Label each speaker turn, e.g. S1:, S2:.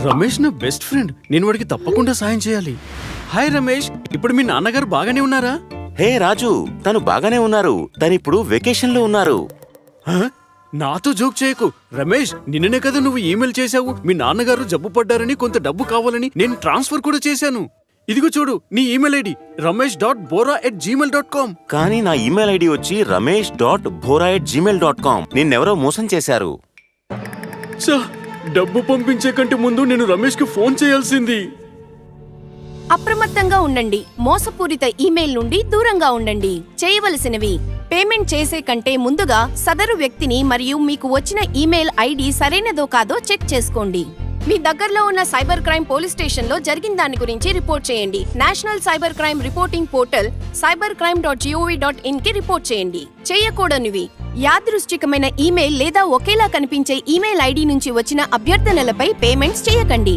S1: రమేష్ నా best friend. నేను వాడికి తప్పకుండా సాయం చేయాలి. హాయ్ రమేష్, ఇప్పుడు మీ నాన్నగారు బాగానే ఉన్నారా?
S2: హే రాజు, తను బాగానే ఉన్నారు. తనిప్పుడు వెకేషన్ లో ఉన్నారు.
S1: నాతో జోక్ చేయకు రమేష్. నిన్ననే కదా నువ్వు ఈమెయిల్ చేశావు, మీ నాన్నగారు జబ్బు పడ్డారని, కొంత డబ్బు కావాలని. నేను ట్రాన్స్ఫర్ కూడా చేశాను. ఇదిగో చూడు నీ ఈమెయిల్ ఐడి ramesh.bora@gmail.com.
S2: కానీ నా ఈమెయిల్ ఐడి వచ్చి ramesh.bora@gmail.com. నిన్నెవరో మోసం చేశారు.
S1: డబ్బు పంపించే కంటే ముందు నేను రమేష్ కి ఫోన్ చేయాల్సింది.
S3: అప్రమత్తంగా ఉండండి. మోసపూరిత ఈమెయిల్ నుండి దూరంగా ఉండండి. చేయవలసినవి: పేమెంట్ చేసే కంటే ముందుగా సదరు వ్యక్తిని మరియు మీకు వచ్చిన ఈమెయిల్ ఐడి సరైనదో కాదో చెక్ చేసుకోండి. మీ దగ్గరలో ఉన్న సైబర్ క్రైమ్ పోలీస్ స్టేషన్ లో జరిగిన దాని గురించి రిపోర్ట్ చేయండి. National cyber crime reporting portal cybercrime.gov.in కి రిపోర్ట్ చేయండి. చేయకూడనివి: యాదృచ్ఛికమైన ఈమెయిల్ లేదా ఒకేలా కనిపించే ఈమెయిల్ ఐడి నుంచి వచ్చిన అభ్యర్థనలపై పేమెంట్స్ చేయకండి.